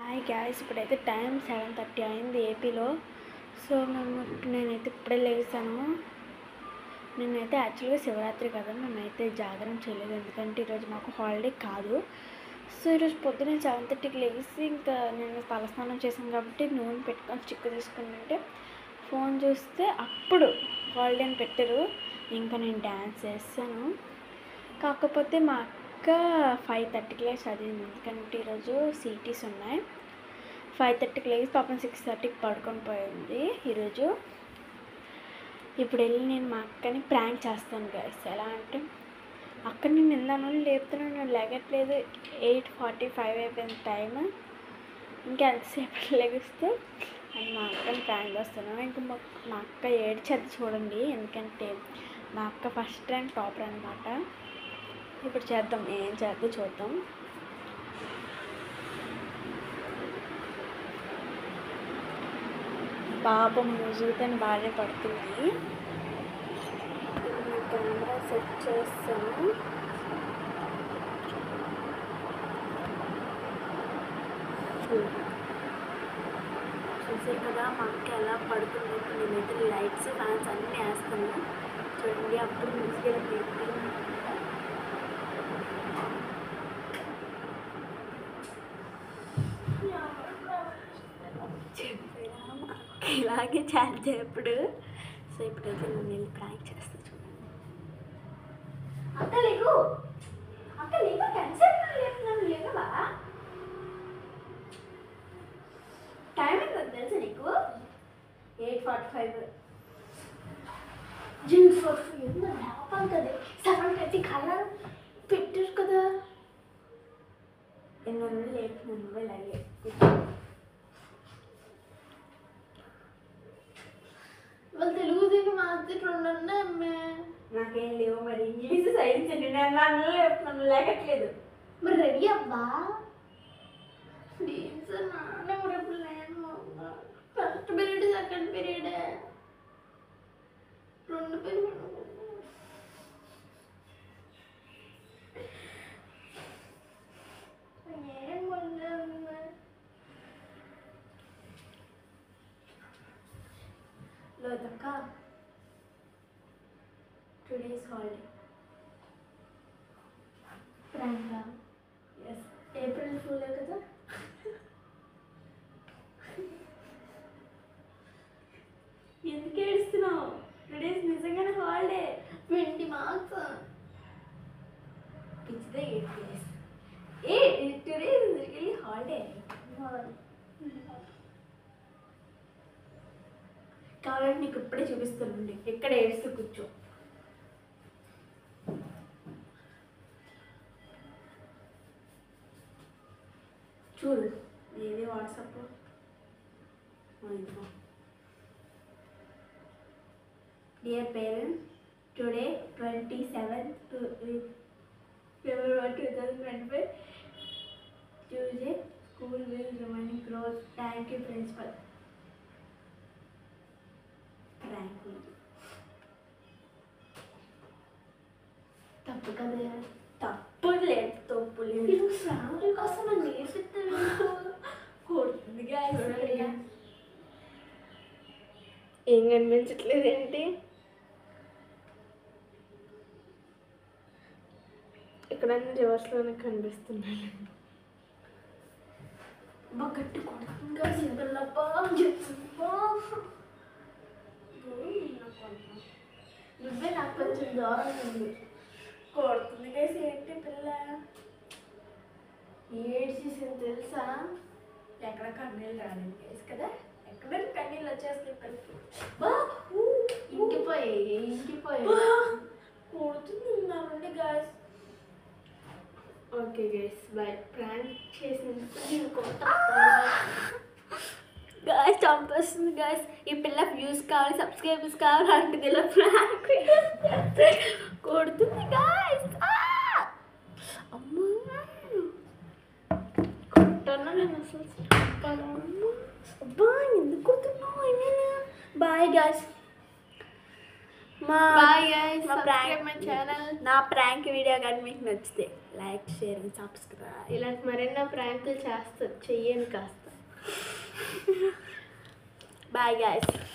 Hi gas, ఇప్పుడైతే time 7:30 అయింది ఏపీలో. సో నేనైతే ఇప్పుడే లేచాను. నేనైతే యాక్చువల్గా శివరాత్రి కదా, మేమైతే జాగరణ చేయలేదు, ఎందుకంటే ఈరోజు మాకు హాలిడే కాదు. సో ఈరోజు పొద్దున్న 7:30కి లేచి ఇంకా నేను తలస్నానం చేశాను కాబట్టి నూనె పెట్టుకొని చిక్కు తీసుకుంటుంటే ఫోన్ చూస్తే అప్పుడు హాలిడే అని పెట్టారు. ఇంకా నేను డ్యాన్స్ చేస్తాను. కాకపోతే మా అక్క 5:30కి లేచి చదివింది, ఎందుకంటే ఈరోజు సిటీస్ ఉన్నాయి. 5:30కి లేచి పాపం 6:30కి పడుకొని పోయింది ఈరోజు. ఇప్పుడు వెళ్ళి నేను మా అక్కని ప్రాంక్ చేస్తాను గైస్. ఎలా అంటే, అక్క నేను ఇందాను లేపుతున్నాను, నేను లేగట్లేదు. 8:45 అయిపోయింది టైం. ఇంకా ఎంతసేపు లెగిస్తే అని మా అక్కని ప్రాంక్ చేస్తాను. ఇంకా మా అక్క ఏడ్చేది చూడండి, ఎందుకంటే మా అక్క ఫస్ట్ ర్యాంక్ టాపర్ అనమాట. ఇప్పుడు చేద్దాం, ఏం చేద్దాం చూద్దాం. పాపం మ్యూజిక్తో బాగా పడుతుంది. కెమెరా సెట్ చేస్తాను. చూసారు కదా మా అక్క ఎలా పడుతుంది. నేనైతే లైట్స్ ఫ్యాన్స్ అన్నీ వేస్తాను చూడండి. అప్పుడు మ్యూజిక్ ఎలా పెట్టి ఇలాగే చేద్దాం ఇప్పుడు. సో ఇప్పుడైతే నేను వెళ్ళి ప్రాంక్ చేస్తా చూడండి. అక్క లేకు, అక్క లేక కన్సెప్ట్ లేపుతున్నాను, లేకవా? టైం ఎంత తెలుసా నీకు? 8:45. జిమ్ 45 డాపం కదా. 7:30 కలర్ పెట్టారు కదా. ఎన్నో లేపుతున్నాను అలాగే. వాళ్ళు తెలుగు దిగి మార్చుకుంటున్నా. నాకేం లేవు మరి, ఇంగ్లీష్ సైన్స్ నన్ను లేపుతున్నాను, లేకట్లేదు. మరి రెడీ అవ్వా ప్లీజ్. నాన్న రేపు లేను. First period second period 2 period. ఏం లోదక్క, టుడేస్ హాలిడే. ప్రాంకా? ఎస్, ఏప్రిల్ ఫూలే కదా. ఎందుకు ఏడుస్తున్నావు? టుడేస్ నిజంగానే హాలిడే. 20 మార్క్స్ పిచ్చిదే. 8 days. Today really holiday. కాబట్టి నీకు ఇప్పుడే చూపిస్తానండి. ఎక్కడ ఏడుస్తూ కూర్చో. చూడు ఏది WhatsApp. Dear parents, today 27th February 2025 Tuesday, school will remain closed. Thank you principal. తప్పు కదా. తప్పు లేదు, తప్పు లేదు. ఫ్యామిలీ కోసం కొడుతుంది. ఏం కనిపించట్లేదు ఏంటి? ఎక్కడన్నా రివర్స్లోనే కనిపిస్తున్నాను. మా గట్టి కొడుతుందిగా సింగల్లప్ప నువ్వే నాకు కొంచెం దూరం ఉంది. కొడుతుంది కేసి ఏంటి పిల్ల ఏడ్చేసింది తెలుసా? ఎక్కడ కన్నీళ్ళు రాలేదు కేసు కదా. ఎక్కడ కన్నీళ్ళు వచ్చేస్తాయి పిల్లకి. ఇంకిపోయి కొడుతుంది నా నుండి guys. Okay guys, bye. Prank చేసినందుకు గాయస్ చంపేస్తుంది గాయస్. ఈ పిల్ల వ్యూస్ కావాలి, సబ్స్క్రైబర్స్ కావాలి అంటే ఇలా ప్రాంక్ కొడుతుంది గాయస్. అమ్మా కొట్టన్నా నేను అసలు. అబ్బా ఎందుకు కొడుతున్నావు? ఏమైనా బాయ్ గాయస్. మా ప్రాంక్ వీడియో కానీ మీకు నచ్చితే లైక్ షేర్ సబ్స్క్రైబ్. ఇలాంటి మరెన్నో ప్రాంకులు చెయ్యను కాస్త. Bye guys.